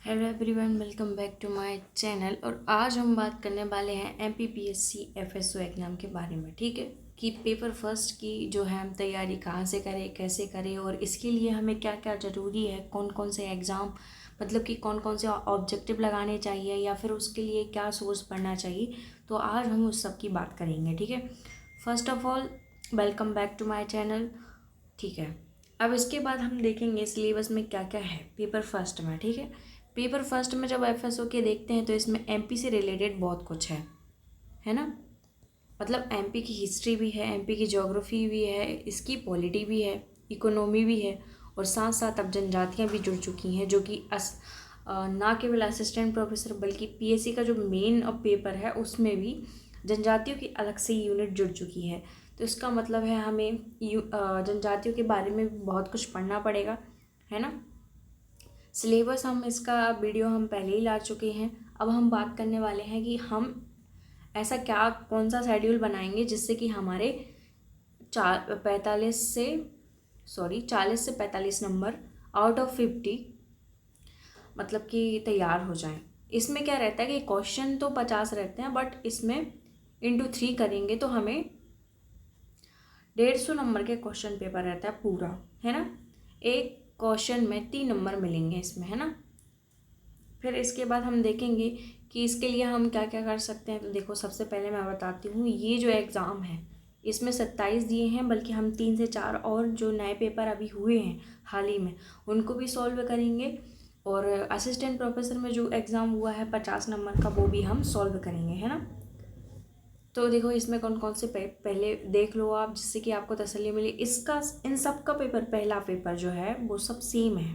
Hello everyone, welcome back to my channel. और आज हम बात करने वाले हैं एमपीपीएससी एफएसओ एग्ज़ाम के बारे में। ठीक है कि पेपर फर्स्ट की जो है हम तैयारी कहाँ से करें, कैसे करें और इसके लिए हमें क्या क्या ज़रूरी है, कौन कौन से एग्ज़ाम मतलब कि कौन कौन से ऑब्जेक्टिव लगाने चाहिए या फिर उसके लिए क्या सोर्स पढ़ना चाहिए। तो आज हम उस सब की बात करेंगे। ठीक है, first of all welcome back to my channel. ठीक है, अब इसके बाद हम देखेंगे सिलेबस में क्या क्या है पेपर फर्स्ट में। ठीक है, पेपर फर्स्ट में जब एफएसओ के देखते हैं तो इसमें एमपी से रिलेटेड बहुत कुछ है ना। मतलब एमपी की हिस्ट्री भी है, एमपी की ज्योग्राफी भी है, इसकी पॉलिटी भी है, इकोनॉमी भी है और साथ साथ अब जनजातियाँ भी जुड़ चुकी हैं जो कि ना केवल असिस्टेंट प्रोफेसर बल्कि पीएससी का जो मेन अब पेपर है उसमें भी जनजातियों की अलग से यूनिट जुड़ चुकी है। तो इसका मतलब है हमें जनजातियों के बारे में बहुत कुछ पढ़ना पड़ेगा, है ना। सिलेबस हम इसका वीडियो हम पहले ही ला चुके हैं। अब हम बात करने वाले हैं कि हम ऐसा क्या कौन सा शेड्यूल बनाएंगे जिससे कि हमारे 40 से 45 नंबर आउट ऑफ 50 मतलब कि तैयार हो जाएं। इसमें क्या रहता है कि क्वेश्चन तो 50 रहते हैं बट इसमें इंटू 3 करेंगे तो हमें 150 नंबर के क्वेश्चन पेपर रहता है पूरा, है ना। एक क्वेश्चन में 3 नंबर मिलेंगे इसमें, है ना। फिर इसके बाद हम देखेंगे कि इसके लिए हम क्या क्या कर सकते हैं। तो देखो, सबसे पहले मैं बताती हूँ, ये जो एग्ज़ाम है इसमें 27 दिए हैं, बल्कि हम 3 से 4 और जो नए पेपर अभी हुए हैं हाल ही में उनको भी सॉल्व करेंगे। और असिस्टेंट प्रोफेसर में जो एग्ज़ाम हुआ है 50 नंबर का वो भी हम सॉल्व करेंगे, है ना। तो देखो इसमें कौन कौन से पहले देख लो आप, जिससे कि आपको तसल्ली मिले। इसका इन सब का पेपर, पहला पेपर जो है वो सब सेम है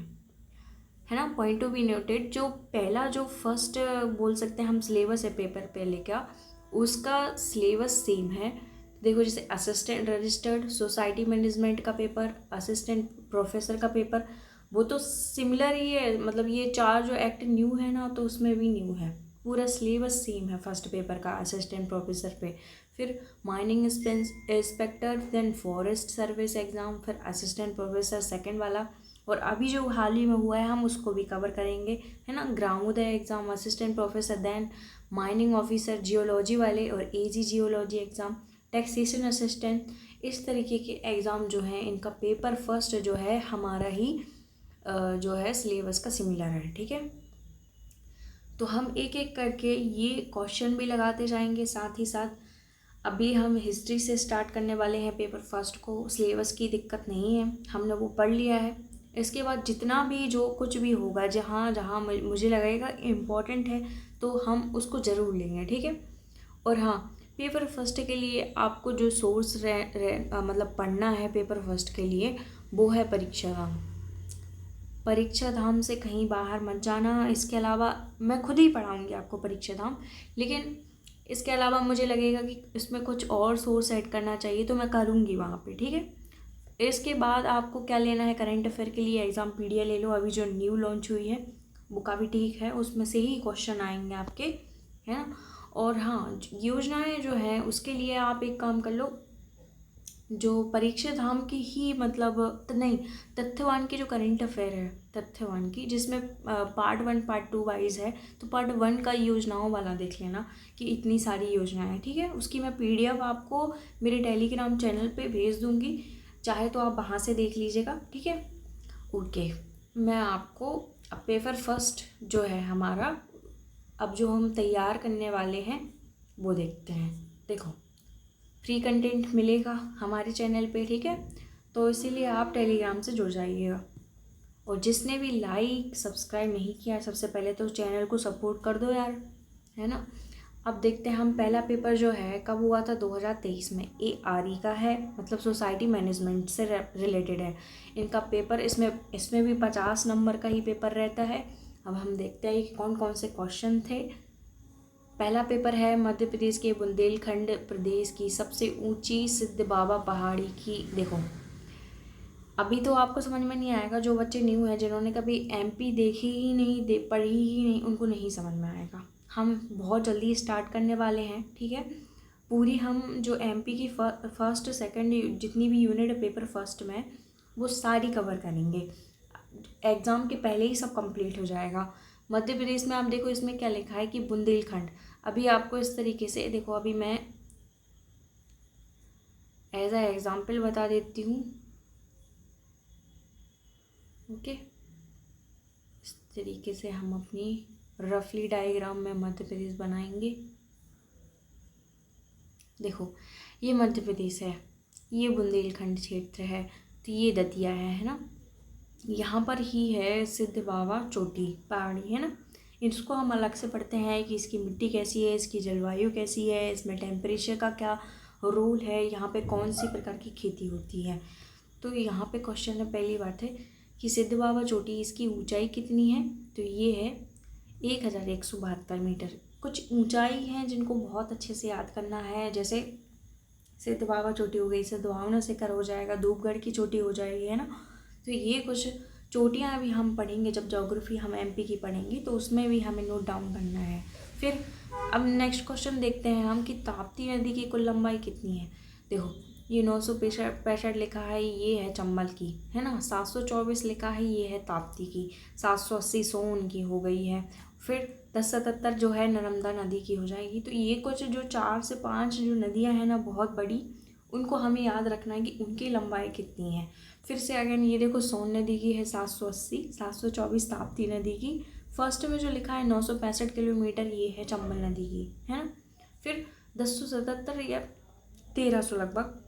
ना। पॉइंट टू बी नोटेड, जो पहला जो फर्स्ट बोल सकते हैं हम सिलेबस है पेपर पहले का, उसका सिलेबस सेम है। देखो जैसे असिस्टेंट रजिस्टर्ड सोसाइटी मैनेजमेंट का पेपर, असिस्टेंट प्रोफेसर का पेपर, वो तो सिमिलर ही है। मतलब ये 4 जो एक्ट न्यू है ना, तो उसमें भी न्यू है। पूरा सिलेबस सेम है फर्स्ट पेपर का असिस्टेंट प्रोफेसर पे। फिर mining inspector, then forest service exam, फिर असिस्टेंट प्रोफेसर सेकेंड वाला। और अभी जो हाल ही में हुआ है हम उसको भी कवर करेंगे, है ना। Gramodaya exam, assistant professor, then mining officer geology वाले और AG geology exam, taxation assistant. इस तरीके के एग्ज़ाम जो हैं इनका पेपर फर्स्ट जो है हमारा ही जो है सिलेबस का सिमिलर है। ठीक है, तो हम एक एक करके ये क्वेश्चन भी लगाते जाएंगे। साथ ही साथ अभी हम हिस्ट्री से स्टार्ट करने वाले हैं पेपर फर्स्ट को। सिलेबस की दिक्कत नहीं है, हमने वो पढ़ लिया है। इसके बाद जितना भी जो कुछ भी होगा, जहाँ जहाँ मुझे लगेगा इम्पोर्टेंट है तो हम उसको ज़रूर लेंगे। ठीक है, और हाँ, पेपर फर्स्ट के लिए आपको जो सोर्स मतलब पढ़ना है पेपर फर्स्ट के लिए, वो है परीक्षा धाम। परीक्षा धाम से कहीं बाहर मत जाना। इसके अलावा मैं खुद ही पढ़ाऊँगी आपको परीक्षा धाम, लेकिन इसके अलावा मुझे लगेगा कि इसमें कुछ और सोर्स ऐड करना चाहिए तो मैं करूँगी वहाँ पे। ठीक है, इसके बाद आपको क्या लेना है, करंट अफेयर के लिए एग्ज़ाम पीडिया ले लो। अभी जो न्यू लॉन्च हुई है वो काफ़ी ठीक है, उसमें से ही क्वेश्चन आएंगे आपके, है ना। और हाँ, योजनाएं जो हैं उसके लिए आप एक काम कर लो, जो परीक्षा धाम की ही मतलब नहीं, तथ्यवान की जो करंट अफेयर है तथ्यवान की, जिसमें पार्ट 1 पार्ट 2 वाइज है, तो पार्ट 1 का योजनाओं वाला देख लेना कि इतनी सारी योजनाएं हैं। ठीक है, उसकी मैं पीडीएफ आपको मेरे टेलीग्राम चैनल पे भेज दूंगी, चाहे तो आप वहाँ से देख लीजिएगा। ठीक है, ओके। मैं आपको अब पेपर फर्स्ट जो है हमारा, अब जो हम तैयार करने वाले हैं वो देखते हैं। देखो, फ्री कंटेंट मिलेगा हमारे चैनल पे, ठीक है, तो इसीलिए आप टेलीग्राम से जुड़ जाइएगा। और जिसने भी लाइक सब्सक्राइब नहीं किया, सबसे पहले तो चैनल को सपोर्ट कर दो यार, है ना। अब देखते हैं हम पहला पेपर जो है कब हुआ था, 2023 में। ARE का है, मतलब सोसाइटी मैनेजमेंट से रिलेटेड है इनका पेपर। इसमें भी 50 नंबर का ही पेपर रहता है। अब हम देखते हैं कि कौन कौन से क्वेश्चन थे। पहला पेपर है मध्य प्रदेश के बुंदेलखंड प्रदेश की सबसे ऊंची सिद्ध बाबा पहाड़ी की। देखो, अभी तो आपको समझ में नहीं आएगा, जो बच्चे न्यू हैं जिन्होंने कभी एमपी देखी ही नहीं, पढ़ी ही नहीं, उनको नहीं समझ में आएगा। हम बहुत जल्दी स्टार्ट करने वाले हैं, ठीक है। पूरी हम जो एमपी की फर्स्ट सेकंड जितनी भी यूनिट है पेपर फर्स्ट में, वो सारी कवर करेंगे। एग्ज़ाम के पहले ही सब कंप्लीट हो जाएगा। मध्य प्रदेश में आप देखो इसमें क्या लिखा है कि बुंदेलखंड। अभी आपको इस तरीके से देखो, अभी मैं एज अ एग्जाम्पल बता देती हूँ। ओके, इस तरीके से हम अपनी रफली डायग्राम में मध्य प्रदेश बनाएंगे। देखो ये मध्य प्रदेश है, ये बुंदेलखंड क्षेत्र है, तो ये दतिया है ना। यहाँ पर ही है सिद्ध बाबा चोटी पहाड़ी, है ना। इसको हम अलग से पढ़ते हैं कि इसकी मिट्टी कैसी है, इसकी जलवायु कैसी है, इसमें टेम्परेचर का क्या रोल है, यहाँ पे कौन सी प्रकार की खेती होती है। तो यहाँ पे क्वेश्चन है, पहली बात है कि सिद्ध बाबा चोटी, इसकी ऊंचाई कितनी है, तो ये है 1172 मीटर। कुछ ऊंचाई हैं जिनको बहुत अच्छे से याद करना है, जैसे सिद्ध बाबा चोटी हो गई, सिद्धवावना शिखर हो जाएगा, धूपगढ़ की चोटी हो जाएगी, है ना। तो ये कुछ चोटियाँ भी हम पढ़ेंगे जब ज्योग्राफी हम एमपी की पढ़ेंगे, तो उसमें भी हमें नोट डाउन करना है। फिर अब नेक्स्ट क्वेश्चन देखते हैं हम कि ताप्ती नदी की कुल लंबाई कितनी है। देखो ये 965 लिखा है, ये है चंबल की, है ना। 724 लिखा है, ये है ताप्ती की। 780 सोन की हो गई है। फिर 1077 जो है नर्मदा नदी की हो जाएगी। तो ये कुछ जो 4 से 5 जो नदियाँ हैं ना बहुत बड़ी, उनको हमें याद रखना है कि उनकी लंबाई कितनी है। फिर से अगेन ये देखो, सोन नदी की है 780, 724 ताप्ती नदी की। फर्स्ट में जो लिखा है 965 किलोमीटर, ये है चंबल नदी की, है ना। फिर 1077 या 1300 लगभग,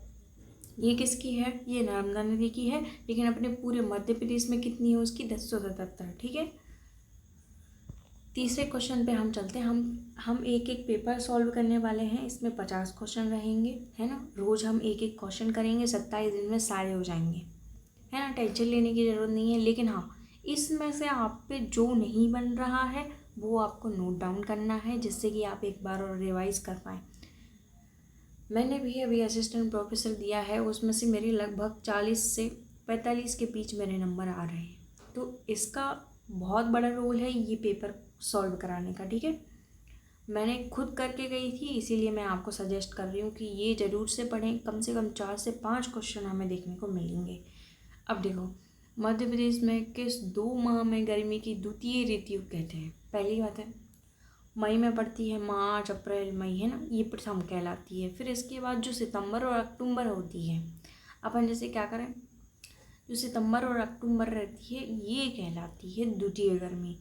ये किसकी है, ये नर्मदा नदी की है। लेकिन अपने पूरे मध्य प्रदेश में कितनी है उसकी, 1077, ठीक है। तीसरे क्वेश्चन पे हम चलते हैं। हम एक एक पेपर सॉल्व करने वाले हैं, इसमें 50 क्वेश्चन रहेंगे, है ना। रोज़ हम एक एक क्वेश्चन करेंगे, 27 दिन में सारे हो जाएंगे, है ना। टेंशन लेने की ज़रूरत नहीं है। लेकिन हाँ, इसमें से आप पे जो नहीं बन रहा है वो आपको नोट डाउन करना है, जिससे कि आप एक बार और रिवाइज कर पाएँ। मैंने भी अभी असिस्टेंट प्रोफेसर दिया है, उसमें से मेरे लगभग 40 से 45 के बीच मेरे नंबर आ रहे हैं। तो इसका बहुत बड़ा रोल है ये पेपर सॉल्व कराने का, ठीक है। मैंने खुद करके गई थी, इसीलिए मैं आपको सजेस्ट कर रही हूँ कि ये ज़रूर से पढ़ें। कम से कम 4 से 5 क्वेश्चन हमें देखने को मिलेंगे। अब देखो, मध्य प्रदेश में किस 2 माह में गर्मी की द्वितीय ऋतु कहते हैं। पहली बात है मई में पड़ती है, मार्च अप्रैल मई, है ना, ये प्रथम कहलाती है। फिर इसके बाद जो सितंबर और अक्टूबर होती है, अपन जैसे क्या करें, जो सितंबर और अक्टूबर रहती है ये कहलाती है द्वितीय गर्मी।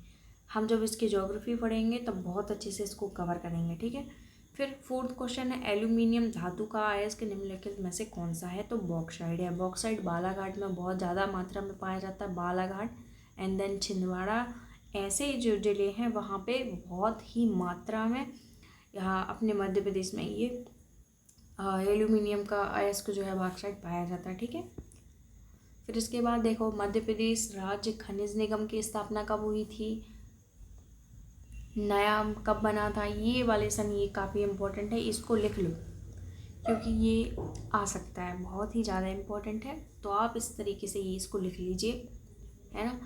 हम जब इसकी ज्योग्राफी पढ़ेंगे तब बहुत अच्छे से इसको कवर करेंगे, ठीक है। फिर फोर्थ क्वेश्चन है, एल्यूमिनियम धातु का अयस्क निम्नलिखित में से कौन सा है, तो बॉक्साइड है। बॉक्साइड बालाघाट में बहुत ज़्यादा मात्रा में पाया जाता है, बालाघाट एंड देन छिंदवाड़ा, ऐसे जो ज़िले हैं वहाँ पे बहुत ही मात्रा में यहाँ अपने मध्य प्रदेश में ये एल्यूमिनियम का अयस्क जो है बॉक्साइड पाया जाता है, ठीक है। फिर इसके बाद देखो, मध्य प्रदेश राज्य खनिज निगम की स्थापना कब हुई थी, नया कब बना था, ये वाले सन, ये काफ़ी इम्पोर्टेंट है, इसको लिख लो क्योंकि ये आ सकता है, बहुत ही ज़्यादा इम्पोर्टेंट है। तो आप इस तरीके से ये इसको लिख लीजिए, है ना।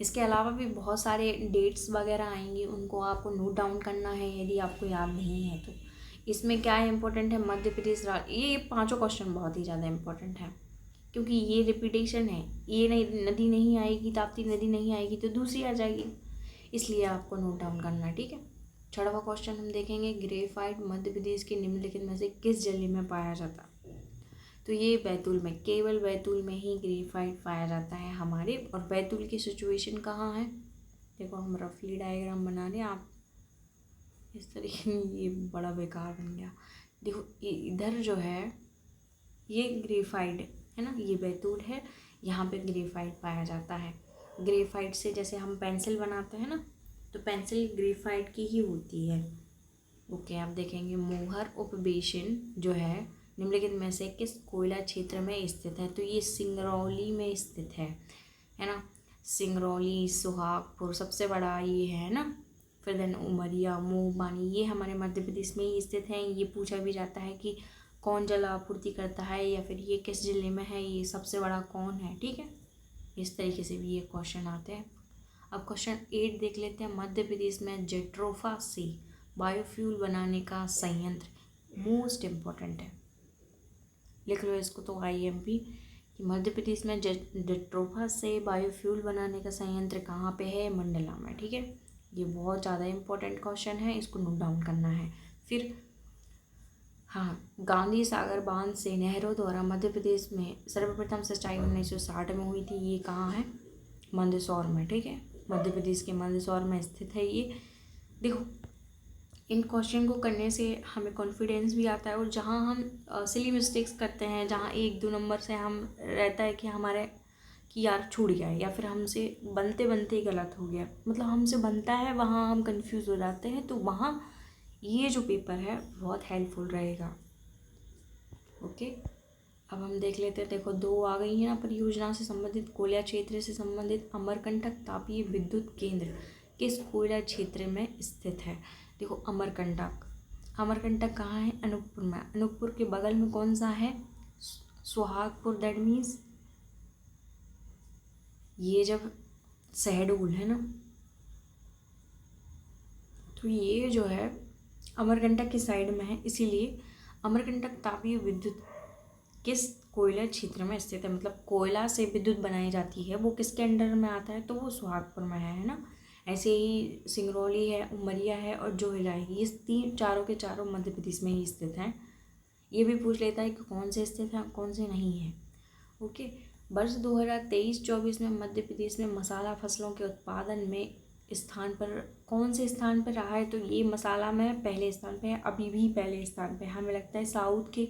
इसके अलावा भी बहुत सारे डेट्स वगैरह आएंगी, उनको आपको नोट डाउन करना है यदि आपको याद नहीं है तो। इसमें क्या इम्पोर्टेंट है, मध्य प्रदेश ये 5 क्वेश्चन बहुत ही ज़्यादा इम्पोर्टेंट है, क्योंकि ये रिपीटेशन है। ये नहीं, नदी नहीं आएगी, ताप्ती नदी नहीं आएगी तो दूसरी आ जाएगी, इसलिए आपको नोट डाउन करना है, ठीक है। 6वां क्वेश्चन हम देखेंगे, ग्रेफाइट मध्य प्रदेश के निम्नलिखित में से किस जिले में पाया जाता है, तो ये बैतूल में, केवल बैतूल में ही ग्रेफाइट पाया जाता है हमारे। और बैतूल की सिचुएशन कहाँ है, देखो हम रफली डायग्राम बना रहे हैं, आप इस तरीके, ये बड़ा बेकार बन गया। देखो इधर जो है ये ग्रेफाइट है ना, ये बैतूल है, यहाँ पे ग्रेफाइट पाया जाता है। ग्रेफाइट से जैसे हम पेंसिल बनाते हैं ना, तो पेंसिल ग्रेफाइट की ही होती है। ओके, आप देखेंगे मोहर उपबेसिन जो है निम्नलिखित में से किस कोयला क्षेत्र में स्थित है, तो ये सिंगरौली में स्थित है ना। सिंगरौली, सुहागपुर सबसे बड़ा ये है ना। फिर देन उमरिया, मोह पानी, ये हमारे मध्य प्रदेश में ही स्थित हैं। ये पूछा भी जाता है कि कौन जल आपूर्ति करता है या फिर ये किस जिले में है, ये सबसे बड़ा कौन है, ठीक है। इस तरीके से भी ये क्वेश्चन आते हैं। अब क्वेश्चन 8 देख लेते हैं, मध्य प्रदेश में जेट्रोफा से बायोफ्यूल बनाने का संयंत्र मोस्ट इम्पॉर्टेंट है, लिख लो इसको तो IMP, कि मध्य प्रदेश में जेट्रोफा से बायोफ्यूल बनाने का संयंत्र कहाँ पे है, मंडला में, ठीक है। ये बहुत ज़्यादा इम्पोर्टेंट क्वेश्चन है, इसको नोट डाउन करना है। फिर हाँ, गांधी सागर बांध से नेहरू द्वारा मध्य प्रदेश में सर्वप्रथम सिंचाई 1960 में हुई थी। ये कहाँ है? मंदसौर में, ठीक है, मध्य प्रदेश के मंदसौर में स्थित है ये। देखो, इन क्वेश्चन को करने से हमें कॉन्फिडेंस भी आता है, और जहाँ हम सिली मिस्टेक्स करते हैं, जहाँ 1-2 नंबर से हम रहता है कि हमारे कि यार छूट गया है, या फिर हमसे बनते बनते ही गलत हो गया, मतलब हमसे बनता है वहाँ हम कंफ्यूज हो जाते हैं, तो वहाँ ये जो पेपर है बहुत हेल्पफुल रहेगा। ओके, अब हम देख लेते हैं। देखो 2 आ गई है ना, परियोजना से संबंधित, कोयला क्षेत्र से संबंधित। अमरकंटक तापीय विद्युत केंद्र किस कोयला क्षेत्र में स्थित है? देखो अमरकंटक, अमरकंटक कहाँ है? अनूपपुर में। अनूपपुर के बगल में कौन सा है? सुहागपुर, दैट मीन्स ये जब शहडोल है ना, तो ये जो है अमरकंटक की साइड में है, इसीलिए अमरकंटक तापीय विद्युत किस कोयला क्षेत्र में स्थित है, मतलब कोयला से विद्युत बनाई जाती है, वो किसके अंडर में आता है? तो वो सुहागपुर में है ना। ऐसे ही सिंगरौली है, उमरिया है और जोहिला है, ये चारों के चारों मध्य प्रदेश में ही स्थित हैं। ये भी पूछ लेता है कि कौन से स्थित हैं, कौन से नहीं है। ओके, वर्ष 2023-24 में मध्य प्रदेश में मसाला फसलों के उत्पादन में स्थान पर कौन से स्थान पर रहा है? तो ये मसाला में पहले स्थान पे है, अभी भी पहले स्थान पे। हमें लगता है साउथ के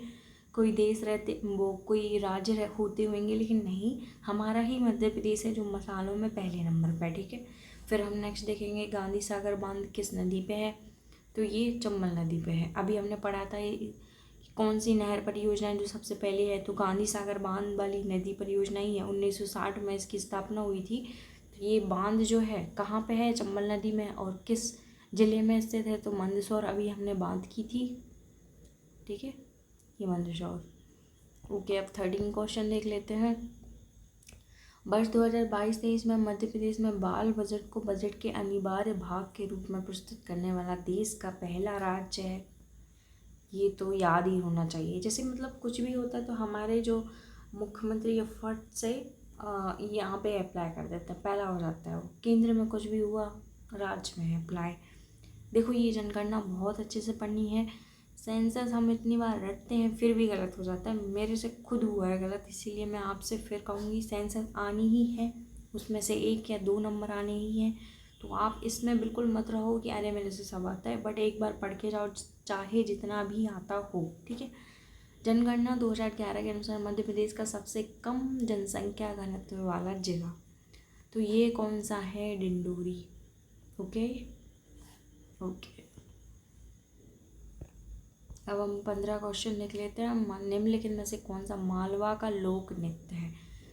कोई देश रहते, वो कोई राज्य होते होंगे, लेकिन नहीं, हमारा ही मध्य प्रदेश है जो मसालों में पहले नंबर पर है, ठीक है। फिर हम नेक्स्ट देखेंगे गांधी सागर बांध किस नदी पे है? तो ये चंबल नदी पे है। अभी हमने पढ़ा था ये कौन सी नहर परियोजना है जो सबसे पहले है, तो गांधी सागर बांध वाली नदी परियोजना ही है। 1960 में इसकी स्थापना हुई थी। तो ये बांध जो है कहाँ पे है? चंबल नदी में। और किस जिले में स्थित है? तो मंदसौर, अभी हमने बात की थी, ठीक है, ये मंदसौर। ओके, अब 13 क्वेश्चन देख लेते हैं। वर्ष 2022-23 में मध्य प्रदेश में बाल बजट को बजट के अनिवार्य भाग के रूप में प्रस्तुत करने वाला देश का पहला राज्य है। ये तो याद ही होना चाहिए। जैसे मतलब कुछ भी होता है तो हमारे जो मुख्यमंत्री या फट से यहाँ पे अप्लाई कर देते हैं, पहला हो जाता है वो। केंद्र में कुछ भी हुआ, राज्य में अप्लाई। देखो ये जनगणना बहुत अच्छे से पढ़नी है। सेंसस हम इतनी बार रटते हैं फिर भी गलत हो जाता है, मेरे से खुद हुआ है गलत, इसीलिए मैं आपसे फिर कहूँगी सेंसस आनी ही है, उसमें से 1 या 2 नंबर आने ही हैं। तो आप इसमें बिल्कुल मत रहो कि अरे मेरे से सब आता है, बट एक बार पढ़ के जाओ, चाहे जितना भी आता हो, ठीक है। जनगणना 2011 के अनुसार मध्य प्रदेश का सबसे कम जनसंख्या घनत्व वाला जिला, तो ये कौन सा है? डिंडोरी। ओके ओके, अब हम 15 क्वेश्चन लिख लेते हैं। निम्नलिखित में से कौन सा मालवा का लोक नृत्य है?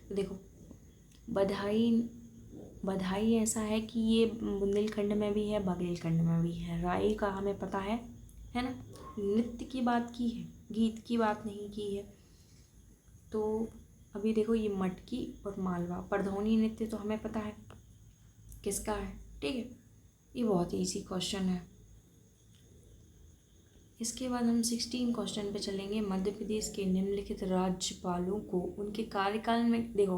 तो देखो बधाई ऐसा है कि ये बुंदेलखंड में भी है, बघेलखंड में भी है। राई का हमें पता है ना। नृत्य की बात की है, गीत की बात नहीं की है। तो अभी देखो ये मटकी और मालवा, परधौनी नृत्य तो हमें पता है किसका है, ठीक है। ये बहुत ईजी क्वेश्चन है। इसके बाद हम 16 क्वेश्चन पे चलेंगे। मध्य प्रदेश के निम्नलिखित राज्यपालों को उनके कार्यकाल में, देखो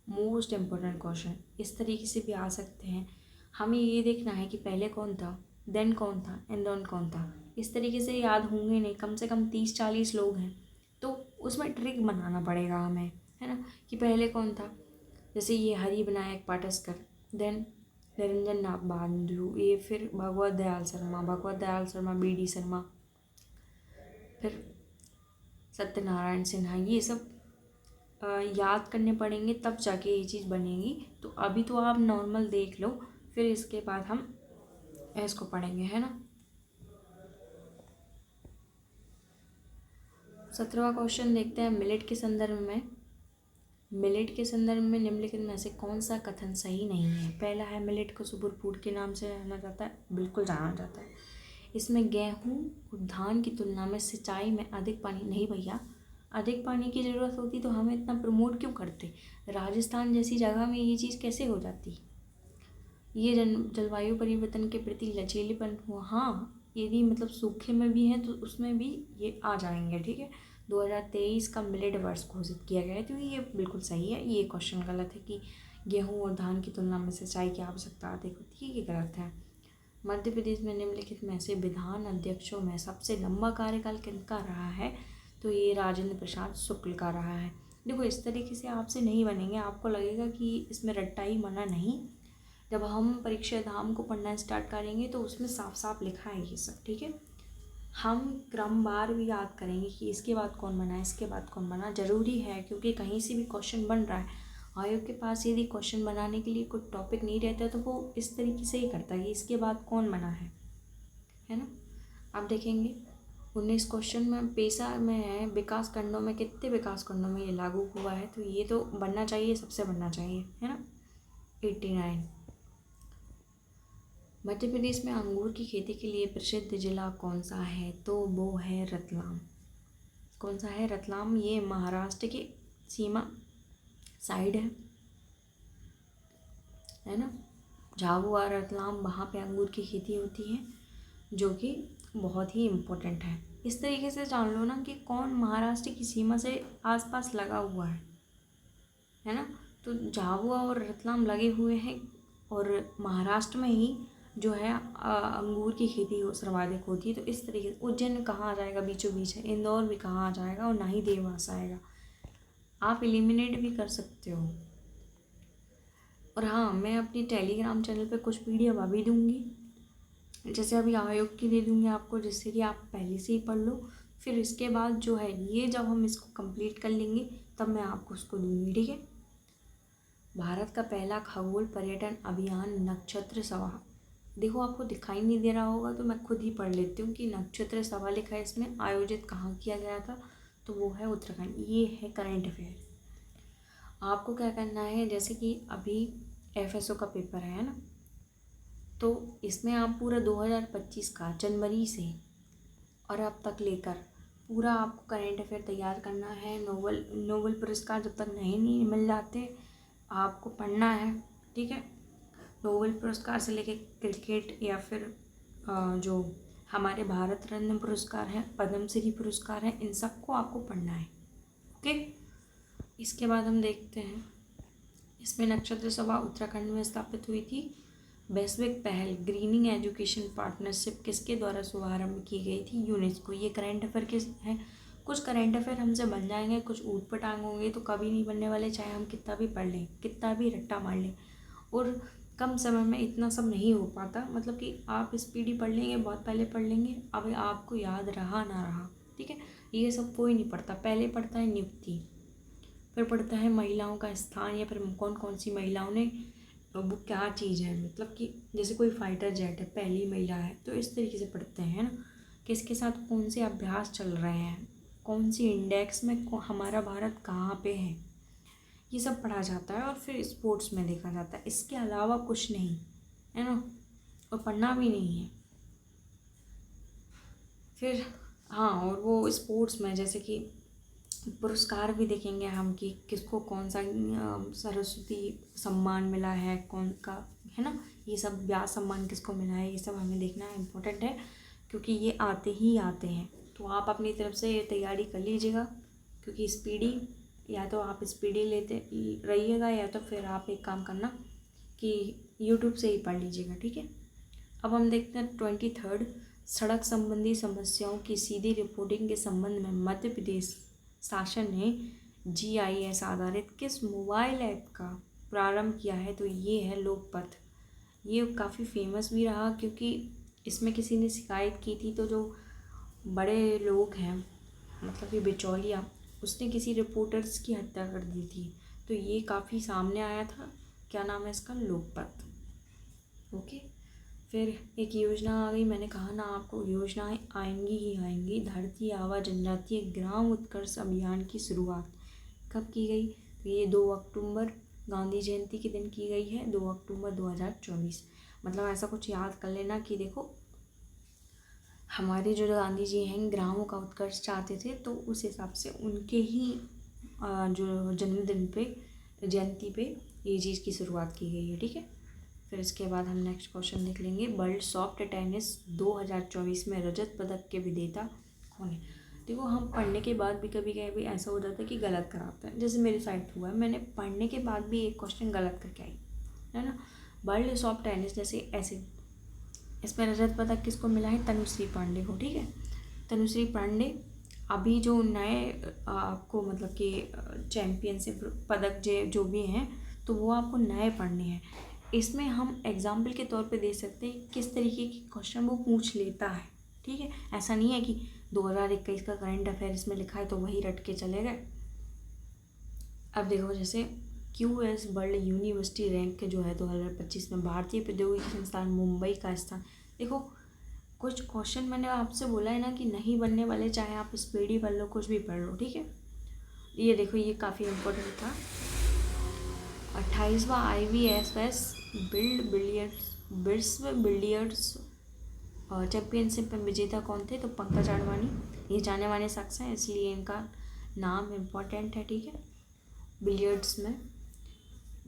मोस्ट इम्पोर्टेंट क्वेश्चन इस तरीके से भी आ सकते हैं। हमें ये देखना है कि पहले कौन था, देन कौन था एंड देन कौन था। इस तरीके से याद होंगे नहीं, कम से कम 30-40 लोग हैं, तो उसमें ट्रिक बनाना पड़ेगा हमें, है ना, कि पहले कौन था। जैसे ये हरि विनायक पाटस्कर, देन निरंजन नाथ बांधु, ये फिर भगवत दयाल शर्मा, BD शर्मा, फिर सत्यनारायण सिन्हा। ये सब याद करने पड़ेंगे, तब जाके ये चीज़ बनेगी। तो अभी तो आप नॉर्मल देख लो, फिर इसके बाद हम इसको पढ़ेंगे, है ना। 17वां क्वेश्चन देखते हैं। मिलेट के संदर्भ में निम्नलिखित में से कौन सा कथन सही नहीं है? पहला है मिलेट को सुपर फूड के नाम से जाना जाता है, बिल्कुल जाना जाता है। इसमें गेहूँ और धान की तुलना में सिंचाई में अधिक पानी, नहीं भैया, अधिक पानी की ज़रूरत होती तो हमें इतना प्रमोट क्यों करते? राजस्थान जैसी जगह में ये चीज़ कैसे हो जाती? ये जलवायु परिवर्तन के प्रति लचीलेपन हुआ, हाँ, यदि मतलब सूखे में भी हैं तो उसमें भी ये आ जाएंगे, ठीक है। 2023 का मिलेट वर्ष घोषित किया गया है, तो ये बिल्कुल सही है। ये क्वेश्चन गलत है कि गेहूँ और धान की तुलना में सिंचाई की आवश्यकता अधिक होती है, ये गलत है। मध्य प्रदेश में निम्नलिखित में से विधान अध्यक्षों में सबसे लंबा कार्यकाल किनका रहा है? तो ये राजेंद्र प्रसाद शुक्ल का रहा है। देखो इस तरीके से आपसे नहीं बनेंगे, आपको लगेगा कि इसमें रट्टा ही मना नहीं। जब हम परीक्षा धाम को पढ़ना स्टार्ट करेंगे तो उसमें साफ साफ लिखा है ये सब, ठीक है। हम क्रमवार भी याद करेंगे कि इसके बाद कौन बना, इसके बाद कौन बना, ज़रूरी है क्योंकि कहीं से भी क्वेश्चन बन रहा है, आयोग के पास यदि क्वेश्चन बनाने के लिए कोई टॉपिक नहीं रहता तो वो इस तरीके से ही करता है कि इसके बाद कौन बना है ना। आप देखेंगे 19 क्वेश्चन में पेशा में है विकास खंडों में कितने विकास खंडों में ये लागू हुआ है, तो ये तो बनना चाहिए, सबसे बनना चाहिए, है ना। 89 मध्य प्रदेश में अंगूर की खेती के लिए प्रसिद्ध जिला कौन सा है? तो वो है रतलाम। कौन सा है? रतलाम। ये महाराष्ट्र की सीमा साइड है ना। झाबुआ रतलाम, वहाँ पे अंगूर की खेती होती है जो कि बहुत ही इम्पोर्टेंट है। इस तरीके से जान लो ना कि कौन महाराष्ट्र की सीमा से आसपास लगा हुआ है ना। तो झाबुआ और रतलाम लगे हुए हैं और महाराष्ट्र में ही जो है अंगूर की खेती सर्वाधिक होती है। तो इस तरीके से उज्जैन कहाँ आ जाएगा? बीचों बीच है। इंदौर भी कहाँ आ जाएगा? और ना ही देवास आएगा। आप एलिमिनेट भी कर सकते हो। और हाँ, मैं अपनी टेलीग्राम चैनल पे कुछ पीडीएफ अभी दूंगी, जैसे अभी आयोग की दे दूंगी आपको, जिससे कि आप पहले से ही पढ़ लो। फिर इसके बाद जो है ये जब हम इसको कंप्लीट कर लेंगे तब मैं आपको उसको दूंगी, ठीक है। भारत का पहला खगोल पर्यटन अभियान नक्षत्र सभा। देखो आपको दिखाई नहीं दे रहा होगा तो मैं खुद ही पढ़ लेती हूँ कि नक्षत्र सभा लिखा है इसमें, आयोजित कहाँ किया गया था, तो वो है उत्तराखंड। ये है करंट अफेयर। आपको क्या करना है, जैसे कि अभी एफएसओ का पेपर है ना, तो इसमें आप पूरा 2025 का जनवरी से और अब तक लेकर पूरा आपको करंट अफेयर तैयार करना है। नोबेल पुरस्कार जब तक नहीं मिल जाते आपको पढ़ना है, ठीक है। नोबेल पुरस्कार से लेके क्रिकेट या फिर जो हमारे भारत रत्न पुरस्कार हैं, पद्मश्री पुरस्कार हैं, इन सबको आपको पढ़ना है, ओके। इसके बाद हम देखते हैं इसमें नक्षत्र सभा उत्तराखंड में स्थापित हुई थी। वैश्विक पहल ग्रीनिंग एजुकेशन पार्टनरशिप किसके द्वारा शुभारंभ की गई थी? यूनेस्को। ये करंट अफेयर के हैं। कुछ करंट अफेयर हमसे बन जाएंगे, कुछ ऊट पटांग होंगे तो कभी नहीं बनने वाले, चाहे हम कितना भी पढ़ लें, कितना भी रट्टा मार लें। और कम समय में इतना सब नहीं हो पाता, मतलब कि आप स्पीडी पढ़ लेंगे, बहुत पहले पढ़ लेंगे, अब आपको याद रहा ना रहा, ठीक है। ये सब कोई नहीं पढ़ता। पहले पढ़ता है नियुक्ति, फिर पढ़ता है महिलाओं का स्थान, या फिर कौन कौन सी महिलाओं ने वो क्या चीज़ है, मतलब कि जैसे कोई फाइटर जेट है, पहली महिला है, तो इस तरीके से पढ़ते हैं ना। किसके साथ कौन से अभ्यास चल रहे हैं, कौन सी इंडेक्स में हमारा भारत कहाँ पे है, ये सब पढ़ा जाता है। और फिर स्पोर्ट्स में देखा जाता है। इसके अलावा कुछ नहीं है ना, और पढ़ना भी नहीं है। फिर हाँ, और वो स्पोर्ट्स में जैसे कि पुरस्कार भी देखेंगे हम कि किसको कौन सा सरस्वती सम्मान मिला है, कौन का, है ना। ये सब व्यास सम्मान किसको मिला है, ये सब हमें देखना इम्पोर्टेंट है क्योंकि ये आते ही आते हैं। तो आप अपनी तरफ से तैयारी कर लीजिएगा, क्योंकि स्पीडी, या तो आप स्पीडी लेते रहिएगा या तो फिर आप एक काम करना कि यूट्यूब से ही पढ़ लीजिएगा, ठीक है। अब हम देखते हैं 23 सड़क संबंधी समस्याओं की सीधी रिपोर्टिंग के संबंध में मध्य प्रदेश शासन ने GIS आधारित किस मोबाइल ऐप का प्रारंभ किया है? तो ये है लोकपथ। ये काफ़ी फेमस भी रहा क्योंकि इसमें किसी ने शिकायत की थी, तो जो बड़े लोग हैं, मतलब कि बिचौलिया, उसने किसी रिपोर्टर्स की हत्या कर दी थी, तो ये काफ़ी सामने आया था। क्या नाम है इसका? लोकपथ, ओके। फिर एक योजना आ गई, मैंने कहा ना आपको योजनाएं आएंगी ही आएंगी। धरती आबा जनजातीय ग्राम उत्कर्ष अभियान की शुरुआत कब की गई? तो ये 2 अक्टूबर गांधी जयंती के दिन की गई है, 2 अक्टूबर 2024। मतलब ऐसा कुछ याद कर लेना कि देखो हमारे जो गांधी जी हैं ग्रामों का उत्कर्ष चाहते थे, तो उस हिसाब से उनके ही जो जन्मदिन पे, जयंती पे ये चीज़ की शुरुआत की गई है, ठीक है। फिर इसके बाद हम नेक्स्ट क्वेश्चन देख लेंगे। वर्ल्ड सॉफ्ट टेनिस 2024 में रजत पदक के विजेता कौन है? देखो हम पढ़ने के बाद भी कभी कभी ऐसा हो जाता है कि गलत कराते हैं, जैसे मेरे साथ हुआ है, मैंने पढ़ने के बाद भी एक क्वेश्चन गलत करके आई, है ना। वर्ल्ड सॉफ्ट टेनिस जैसे ऐसे इसमें रजत पदक किसको मिला है? तनुश्री पांडे को। ठीक है, तनुश्री पांडे अभी जो नए आपको मतलब कि चैम्पियनशिप पदक जो भी हैं तो वो आपको नए पढ़ने हैं। इसमें हम एग्जाम्पल के तौर पे दे सकते हैं किस तरीके के क्वेश्चन वो पूछ लेता है। ठीक है, ऐसा नहीं है कि 2021 का करंट अफेयर इसमें लिखा है तो वही रट के चले गए। अब देखो जैसे QS वर्ल्ड यूनिवर्सिटी रैंक जो है 2025 में भारतीय प्रौद्योगिकी संस्थान मुंबई का स्थान। देखो कुछ क्वेश्चन मैंने आपसे बोला है ना कि नहीं बनने वाले, चाहे आप स्पीडी पढ़ लो, कुछ भी पढ़ लो। ठीक है, ये देखो ये काफ़ी इम्पोर्टेंट था। 28वां IBSS विश्व बिलियर्ड्स चैम्पियनशिप में विजेता कौन थे? तो पंकज आडवाणी। ये जाने माने शख्स हैं इसलिए इनका नाम इम्पोर्टेंट है। ठीक है, बिलियर्ड्स में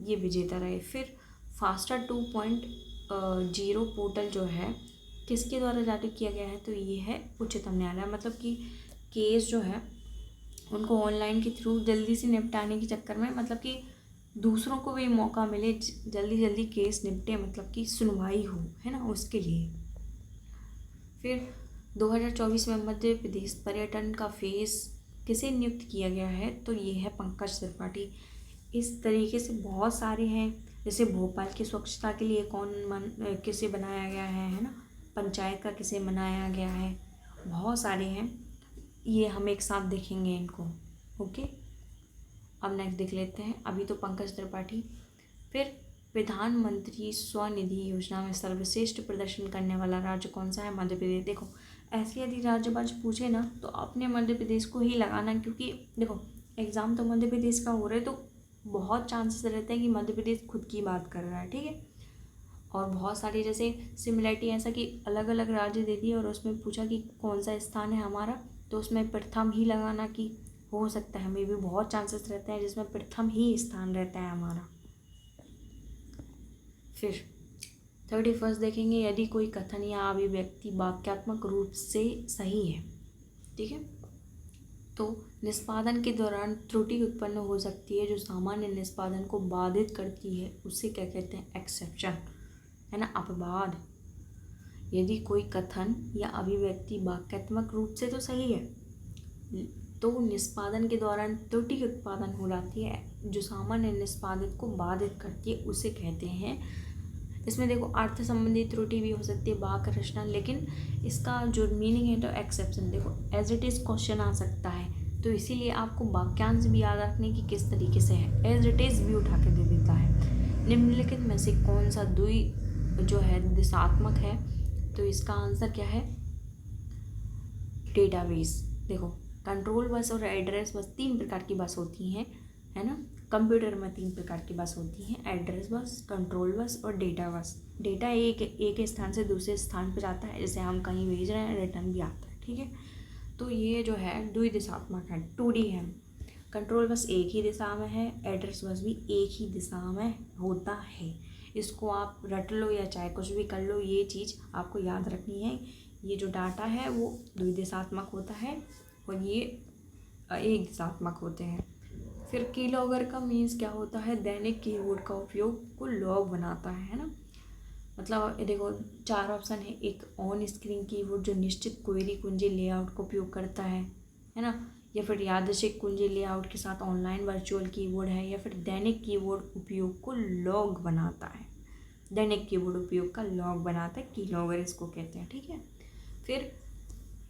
ये विजेता रहे। फिर फास्टर 2.0 पोर्टल जो है किसके द्वारा जारी किया गया है? तो ये है उच्चतम न्यायालय। मतलब कि केस जो है उनको ऑनलाइन के थ्रू जल्दी से निपटाने के चक्कर में, मतलब कि दूसरों को भी मौका मिले जल्दी जल्दी केस निपटे, मतलब कि सुनवाई हो, है ना, उसके लिए। फिर 2024 में मध्य प्रदेश पर्यटन का फेस किसे नियुक्त किया गया है? तो ये है पंकज त्रिपाठी। इस तरीके से बहुत सारे हैं, जैसे भोपाल की स्वच्छता के लिए किसे बनाया गया है ना, पंचायत का किसे बनाया गया है, बहुत सारे हैं। ये हम एक साथ देखेंगे इनको। ओके, अब नेक्स्ट देख लेते हैं। अभी तो पंकज त्रिपाठी। फिर प्रधानमंत्री स्वनिधि योजना में सर्वश्रेष्ठ प्रदर्शन करने वाला राज्य कौन सा है? मध्य प्रदेश। देखो ऐसे यदि राज्यवाज पूछे ना तो अपने मध्य प्रदेश को ही लगाना, क्योंकि देखो एग्ज़ाम तो मध्य प्रदेश का हो रहा है तो बहुत चांसेस रहते हैं कि मध्य प्रदेश खुद की बात कर रहा है। ठीक है, और बहुत सारी जैसे सिमिलरिटी ऐसा कि अलग अलग राज्य दे दिए और उसमें पूछा कि कौन सा स्थान है हमारा, तो उसमें प्रथम ही लगाना कि हो सकता है, हमें भी बहुत चांसेस रहते हैं जिसमें प्रथम ही स्थान रहता है हमारा। फिर 31 देखेंगे, यदि कोई कथन या अभिव्यक्ति वाक्यात्मक रूप से सही है, ठीक है, तो निष्पादन के दौरान त्रुटि उत्पन्न हो सकती है जो सामान्य निष्पादन को बाधित करती है, उसे क्या कहते हैं? एक्सेप्शन, है ना, अपवाद। यदि कोई कथन या अभिव्यक्ति वाक्यात्मक रूप से तो सही है तो निष्पादन के दौरान त्रुटि उत्पादन हो जाती है जो सामान्य निष्पादित को बाधित करती है, उसे कहते हैं। इसमें देखो अर्थ संबंधी त्रुटि भी हो सकती है, वाक्य रचना, लेकिन इसका जो मीनिंग है तो एक्सेप्शन। देखो एज इट इज़ क्वेश्चन आ सकता है तो इसीलिए आपको वाक्यांश भी याद रखने की किस तरीके से है, एज इट इज़ भी उठा के दे देता है। निम्नलिखित में से कौन सा द्वि जो है दिशात्मक है? तो इसका आंसर क्या है? डेटाबेस। देखो कंट्रोल बस और एड्रेस बस 3 प्रकार की बस होती हैं, है ना, कंप्यूटर में 3 प्रकार की बस होती हैं, एड्रेस बस, कंट्रोल बस और डेटा बस। डेटा एक स्थान से दूसरे स्थान पर जाता है, जैसे हम कहीं भेज रहे हैं रिटर्न भी आता है। ठीक है, तो ये जो है द्विदिशात्मक है, 2D है। कंट्रोल बस एक ही दिशा में है, एड्रेस बस भी एक ही दिशा में होता है। इसको आप रट लो या चाहे कुछ भी कर लो, ये चीज़ आपको याद रखनी है। ये जो डाटा है वो द्विदिशात्मक होता है और ये एक दिशात्मक होते हैं। फिर कीलॉगर का मीन्स क्या होता है? दैनिक कीबोर्ड का उपयोग को लॉग बनाता है ना। मतलब देखो 4 ऑप्शन है, एक ऑन स्क्रीन कीबोर्ड जो निश्चित क्वेरी कुंजी लेआउट का उपयोग करता है ना, या फिर यादृच्छिक कुंजी लेआउट के साथ ऑनलाइन वर्चुअल कीबोर्ड है, या फिर दैनिक कीबोर्ड उपयोग को लॉग बनाता है। दैनिक कीबोर्ड उपयोग का लॉग बनाता है, कीलॉगर इसको कहते हैं। ठीक है, फिर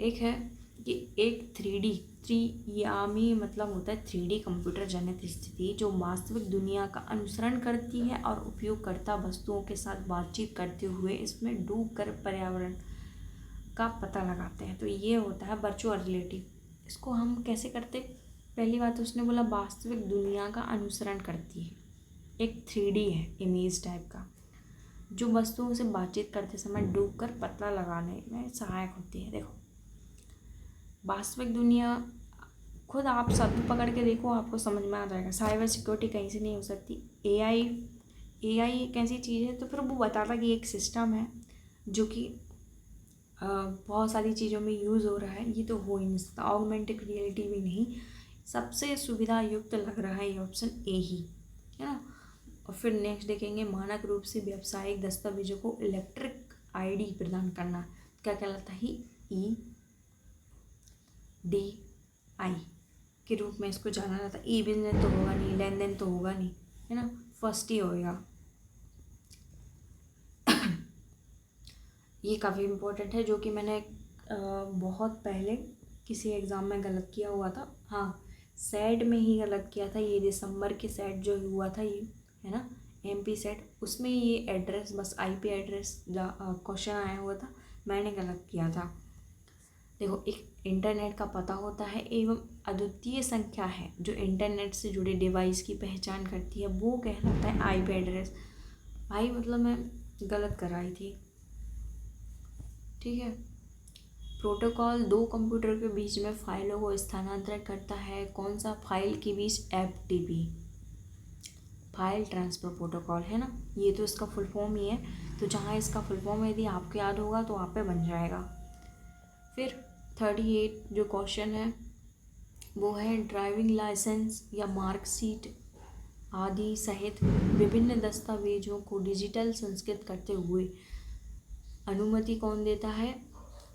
एक है कि एक 3D त्रियामी मतलब होता है 3D कंप्यूटर जनित स्थिति जो वास्तविक दुनिया का अनुसरण करती है और उपयोगकर्ता वस्तुओं के साथ बातचीत करते हुए इसमें डूबकर पर्यावरण का पता लगाते हैं। तो ये होता है वर्चुअल रियलिटी। इसको हम कैसे करते? पहली बात उसने बोला वास्तविक दुनिया का अनुसरण करती है, एक 3D है इमेज टाइप का जो वस्तुओं से बातचीत करते समय डूबकर पता लगाने में सहायक होती है। देखो वास्तविक दुनिया खुद आप शब्द पकड़ के देखो आपको समझ में आ जाएगा। साइबर सिक्योरिटी कहीं से नहीं हो सकती। एआई एक ऐसी चीज़ है, तो फिर वो बताता कि एक सिस्टम है जो कि बहुत सारी चीज़ों में यूज़ हो रहा है, ये तो हो ही नहीं सकता। ऑगमेंटेड रियलिटी भी नहीं। सबसे सुविधा युक्त लग रहा है ये ऑप्शन ए ही, है ना। और फिर नेक्स्ट देखेंगे मानक रूप से व्यावसायिक दस्तावेजों को इलेक्ट्रिक आईडी प्रदान करना क्या कहलाता है? EDI के रूप में इसको जाना जाता है। ई बिजनेस तो होगा नहीं, लेन देन तो होगा नहीं, है ना, फर्स्ट ही होएगा। ये काफ़ी इम्पोर्टेंट है, जो कि मैंने बहुत पहले किसी एग्ज़ाम में गलत किया हुआ था। हाँ, सेट में ही गलत किया था। ये दिसंबर के सेट जो हुआ था, ये है ना MP सेट, उसमें ये एड्रेस, बस IP एड्रेस क्वेश्चन आया हुआ था, मैंने गलत किया था। देखो, एक इंटरनेट का पता होता है एवं अद्वितीय संख्या है जो इंटरनेट से जुड़े डिवाइस की पहचान करती है, वो कहलाता है IP एड्रेस। भाई मतलब मैं गलत कराई थी, ठीक है। प्रोटोकॉल दो कंप्यूटर के बीच में फाइलों को स्थानांतरित करता है। कौन सा? फाइल के बीच FTP, फाइल ट्रांसफ़र प्रोटोकॉल, है ना। ये तो इसका फुल फॉर्म ही है, तो जहाँ इसका फुल फॉर्म यदि आपको याद होगा तो आप पे बन जाएगा। फिर 38 जो क्वेश्चन है वो है ड्राइविंग लाइसेंस या मार्कशीट आदि सहित विभिन्न दस्तावेजों को डिजिटल संस्कृत करते हुए अनुमति कौन देता है?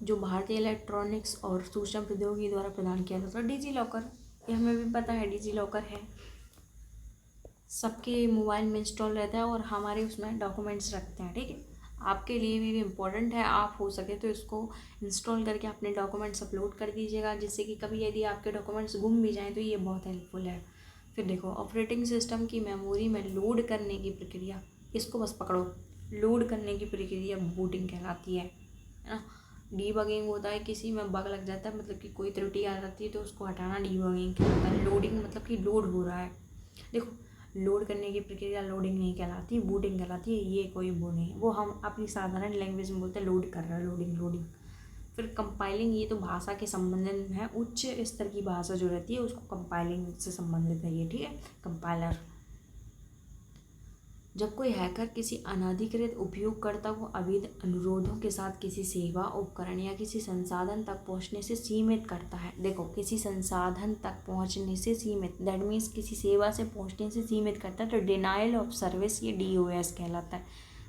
जो भारतीय इलेक्ट्रॉनिक्स और सूचना प्रौद्योगिकी द्वारा प्रदान किया जाता है। डिजी लॉकर, ये हमें भी पता है, डिजी लॉकर है, सबके मोबाइल में इंस्टॉल रहता है और हमारे उसमें डॉक्यूमेंट्स रखते हैं, ठीक है। आपके लिए भी इम्पोर्टेंट है, आप हो सके तो इसको इंस्टॉल करके अपने डॉक्यूमेंट्स अपलोड कर दीजिएगा, जिससे कि कभी यदि आपके डॉक्यूमेंट्स गुम भी जाएँ तो ये बहुत हेल्पफुल है। फिर देखो, ऑपरेटिंग सिस्टम की मेमोरी में लोड करने की प्रक्रिया, इसको बस पकड़ो, लोड करने की प्रक्रिया बूटिंग कहलाती है ना। डीबगिंग होता है, किसी में बग लग जाता है, मतलब कि कोई त्रुटि आ जाती है तो उसको हटाना डीबगिंग कहलाता है। लोडिंग मतलब कि लोड हो रहा है। देखो, लोड करने की प्रक्रिया लोडिंग नहीं कहलाती, बूटिंग कहलाती है। ये कोई वो नहीं, वो हम अपनी साधारण लैंग्वेज में बोलते हैं लोड कर रहा है, लोडिंग। फिर कंपाइलिंग, ये तो भाषा के संबंधित में है, उच्च स्तर की भाषा जो रहती है उसको कंपाइलिंग से संबंधित है ये, ठीक है, कंपाइलर। जब कोई हैकर किसी अनधिकृत उपयोगकर्ता को अवैध अनुरोधों के साथ किसी सेवा, उपकरण या किसी संसाधन तक पहुंचने से सीमित करता है। देखो, किसी संसाधन तक पहुंचने से सीमित, दैट मीन्स किसी सेवा से पहुंचने से सीमित करता है, तो डिनायल ऑफ सर्विस, ये DOS कहलाता है।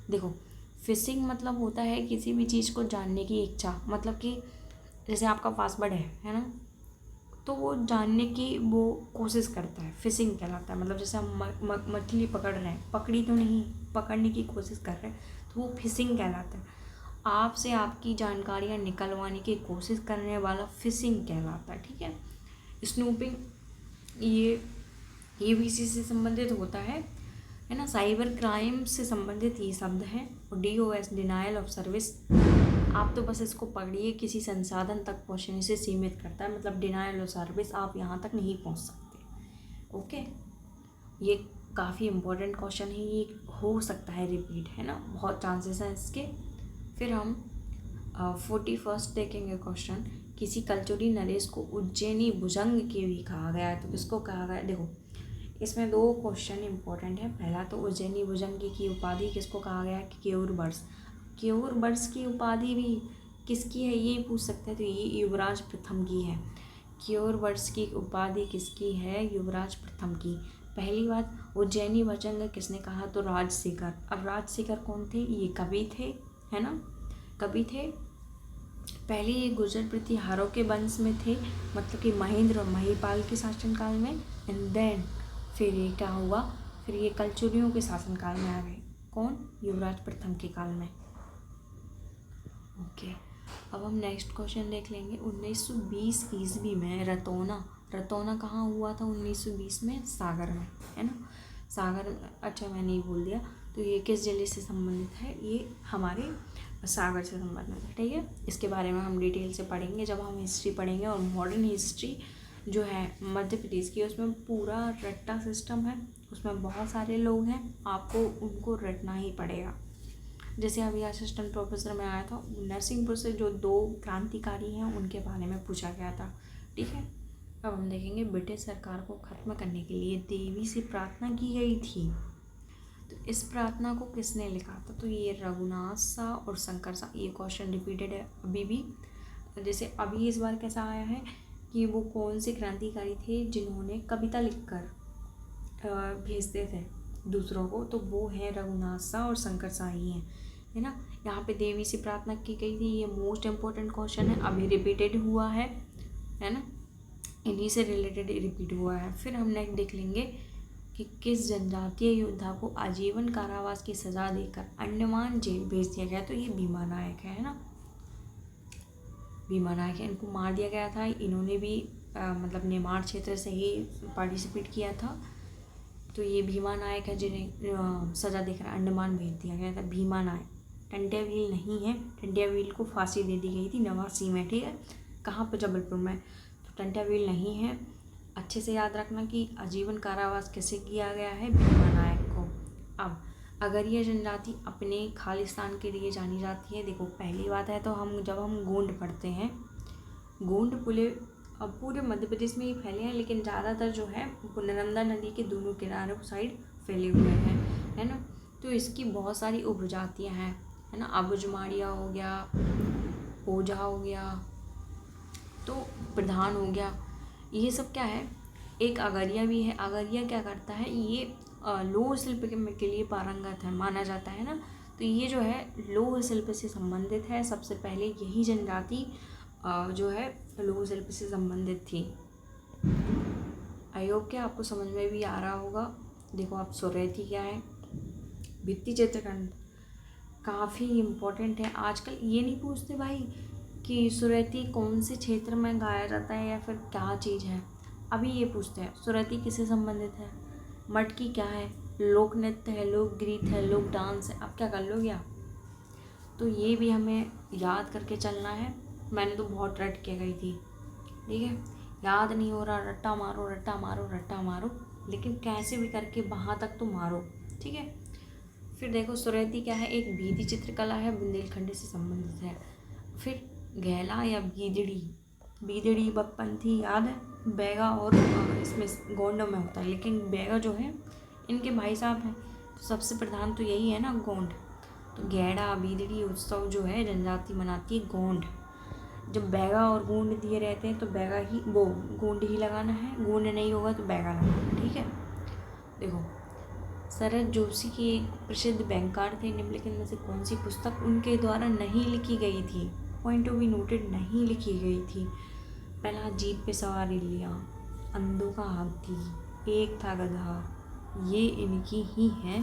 देखो, फिशिंग मतलब होता है किसी भी चीज़ को जानने की इच्छा, मतलब कि जैसे आपका पासवर्ड है ना, तो वो जानने की वो कोशिश करता है, फिशिंग कहलाता है। मतलब जैसे हम मछली पकड़ रहे हैं, पकड़ी तो नहीं, पकड़ने की कोशिश कर रहे हैं, तो वो फिशिंग कहलाता है। आपसे आपकी जानकारियाँ निकलवाने की कोशिश करने वाला फिशिंग कहलाता है, ठीक है। स्नूपिंग, ये भी इसी से संबंधित होता है ना। साइबर क्राइम से संबंधित ये शब्द है। और DOS, डिनायल ऑफ सर्विस, आप तो बस इसको पढ़िए, किसी संसाधन तक पहुंचने से सीमित करता है, मतलब डिनायल ऑफ सर्विस, आप यहाँ तक नहीं पहुंच सकते। ओके, ये काफ़ी इम्पोर्टेंट क्वेश्चन है, ये हो सकता है रिपीट, है ना, बहुत चांसेस हैं इसके। फिर हम 41 देखेंगे क्वेश्चन। किसी कलचुरी नरेश को उज्जैनी भुजंग के भी कहा गया है, तो किसको कहा गया है? देखो, इसमें दो क्वेश्चन इंपॉर्टेंट है। पहला तो उज्जैनी भुजंगी की उपाधि किसको कहा गया है? केयूरबर्स। केयूरबर्स की उपाधि भी किसकी है ये पूछ सकते हैं, तो ये युवराज प्रथम की है। केयूरबर्स की उपाधि किसकी है? युवराज प्रथम की। पहली बात, उज्जैनी भुजंग किसने कहा? तो राजशेखर। अब राजशेखर कौन थे? ये कवि थे, है ना, कवि थे। पहले ये गुर्जर प्रतिहारों के वंश में थे, मतलब कि महेंद्र और महिपाल के शासनकाल में। एंड देन फिर ये क्या हुआ, फिर ये कलचुरियों के शासनकाल में आ गए। कौन? युवराज प्रथम के काल में। ओके, अब हम नेक्स्ट क्वेश्चन देख लेंगे। 1920 ईस्वी में रतौना कहाँ हुआ था? 1920 में सागर में, है ना, सागर। अच्छा, मैंने ये बोल दिया। तो ये किस जिले से संबंधित है? ये हमारे सागर से संबंधित है, ठीक है। इसके बारे में हम डिटेल से पढ़ेंगे जब हम हिस्ट्री पढ़ेंगे। और मॉडर्न हिस्ट्री जो है मध्य प्रदेश की, उसमें पूरा रट्टा सिस्टम है, उसमें बहुत सारे लोग हैं, आपको उनको रटना ही पड़ेगा। जैसे अभी असिस्टेंट प्रोफेसर में आया था, नरसिंहपुर से जो 2 क्रांतिकारी हैं उनके बारे में पूछा गया था, ठीक है। अब हम देखेंगे, ब्रिटिश सरकार को ख़त्म करने के लिए देवी से प्रार्थना की गई थी, तो इस प्रार्थना को किसने लिखा था? तो ये रघुनाथ शाह और शंकर शाह। ये क्वेश्चन रिपीटेड है अभी भी। जैसे अभी इस बार कैसा आया है कि वो कौन से क्रांतिकारी थे जिन्होंने कविता लिखकर भेजते थे दूसरों को, तो वो हैं रघुनाथ शाह और शंकर शाह ही हैं। है ना। यहाँ पे देवी से प्रार्थना की गई थी, ये मोस्ट इम्पोर्टेंट क्वेश्चन है, अभी रिपीटेड हुआ है ना, इन्हीं से रिलेटेड रिपीट हुआ है। फिर हम नेक्स्ट देख लेंगे कि किस जनजातीय योद्धा को आजीवन कारावास की सज़ा देकर अंडमान जेल भेज दिया गया। तो ये भीमा नायक है ना, भीमा नायक है, इनको मार दिया गया था। इन्होंने भी मतलब नेमार क्षेत्र से ही पार्टिसिपेट किया था। तो ये भीमा नायक है जिन्हें सज़ा देकर अंडमान भेज दिया गया था, भीमा नायक। टंट्या भील नहीं है, टंट्या भील को फांसी दे दी गई थी नवासी में, ठीक है, कहाँ पर, जबलपुर में। तो टंट्या भील नहीं है। अच्छे से याद रखना कि आजीवन कारावास कैसे किया गया है, भीमा नायक को। अब अगर ये जनजाति अपने खालिस्तान के लिए जानी जाती है, देखो पहली बात है तो जब हम गोंड पढ़ते हैं, गोंड पूरे मध्य प्रदेश में ही फैले हैं, लेकिन ज़्यादातर जो है वो नर्मदा नदी के दोनों किनारों साइड फैले हुए हैं, है ना। तो इसकी बहुत सारी उपजातियाँ हैं, है ना। अबुझमाड़िया हो गया, ओझा हो गया, तो प्रधान हो गया, ये सब क्या है। एक अगरिया भी है। अगरिया क्या करता है, ये लौह शिल्प के लिए पारंगत है माना जाता है ना। तो ये जो है लौह शिल्प से संबंधित है। सबसे पहले यही जनजाति जो है लौह शिल्प से संबंधित थी। आई होप कि आपको समझ में भी आ रहा होगा। देखो आप सुरैती क्या है, भित्ति चित्रकरण काफ़ी इम्पोर्टेंट है। आजकल ये नहीं पूछते भाई कि सुरैती कौन से क्षेत्र में गाया जाता है या फिर क्या चीज़ है, अभी ये पूछते हैं सुरैती किससे संबंधित है, मटकी क्या है, लोक नृत्य है, लोक गीत है, लोक डांस है। अब क्या कर लोगे आप, तो ये भी हमें याद करके चलना है। मैंने तो बहुत रट के गई थी, ठीक है, याद नहीं हो रहा, रट्टा मारो रट्टा मारो रट्टा मारो, लेकिन कैसे भी करके वहाँ तक तो मारो, ठीक है। फिर देखो सुरैती क्या है, एक भित्ति चित्रकला है, बुंदेलखंड से संबंधित है। फिर गैला या बीदड़ी बकपंथी याद है, बैगा और इसमें गोंड में होता है, लेकिन बैगा जो है इनके भाई साहब हैं, तो सबसे प्रधान तो यही है ना, गोंड। तो गैड़ा बीदड़ी उत्सव जो है जनजाति मनाती है गोंड। जब बैगा और गोंड दिए रहते हैं तो बैगा ही वो गोंड ही लगाना है, गोंड नहीं होगा तो बैगा लगाना है, ठीक है। देखो शरद जोशी की एक प्रसिद्ध बैंकर थे, निम्नलिखित में से कौन सी पुस्तक उनके द्वारा नहीं लिखी गई थी, पॉइंट टू बी नोटेड, नहीं लिखी गई थी। पहला, जीप पे सवारी लिया, अंधों का हाथी, एक था गधा, ये इनकी ही है,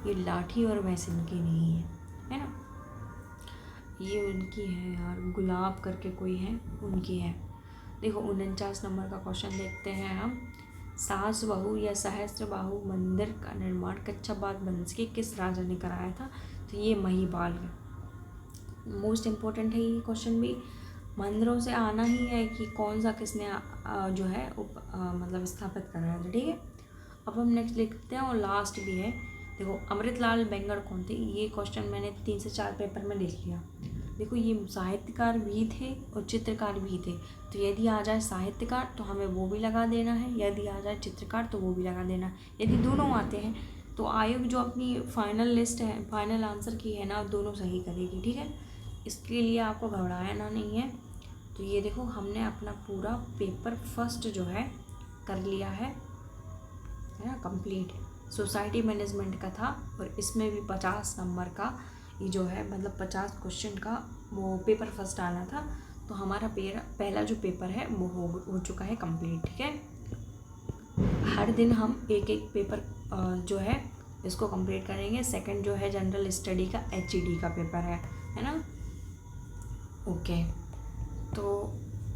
ये लाठी और भैंस इनकी नहीं है ना, ये उनकी है यार, गुलाब करके कोई है, उनकी है। देखो 49 नंबर का क्वेश्चन देखते हैं हम। सास बहू या सहस्त्र बाहु मंदिर का निर्माण कच्छाबाद वंश के किस राजा ने कराया था, तो ये महिपाल है। मोस्ट इम्पोर्टेंट है ये क्वेश्चन भी, मंदिरों से आना ही है कि कौन सा किसने जो है मतलब स्थापित कराया था, ठीक है। अब हम नेक्स्ट लिखते हैं और लास्ट भी है। देखो अमृतलाल बेंगड़ कौन थे, ये क्वेश्चन मैंने 3 से 4 पेपर में लिख लिया। देखो ये साहित्यकार भी थे और चित्रकार भी थे, तो यदि आ जाए साहित्यकार तो हमें वो भी लगा देना है, यदि आ जाए चित्रकार तो वो भी लगा देना है। यदि दोनों आते हैं तो आयोग जो अपनी फाइनल लिस्ट है, फाइनल आंसर की है ना, दोनों सही करेगी, ठीक है। इसके लिए आपको घबराना नहीं है। तो ये देखो हमने अपना पूरा पेपर फर्स्ट जो है कर लिया है ना, कंप्लीट। सोसाइटी मैनेजमेंट का था और इसमें भी 50 नंबर का ये जो है मतलब 50 क्वेश्चन का वो पेपर फर्स्ट आना था। तो हमारा पहला जो पेपर है वो हो चुका है कंप्लीट, ठीक है। हर दिन हम एक एक पेपर जो है इसको कंप्लीट करेंगे। सेकंड जो है जनरल स्टडी का HED का पेपर है ना। ओके, तो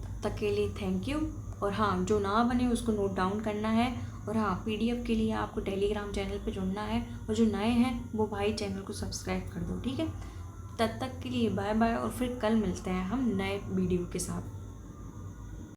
तब तक के लिए थैंक यू। और हाँ, जो ना बने उसको नोट डाउन करना है। और हाँ, PDF के लिए आपको टेलीग्राम चैनल पे जुड़ना है, और जो नए हैं वो भाई चैनल को सब्सक्राइब कर दो, ठीक है। तब तक के लिए बाय बाय, और फिर कल मिलते हैं हम नए वीडियो के साथ।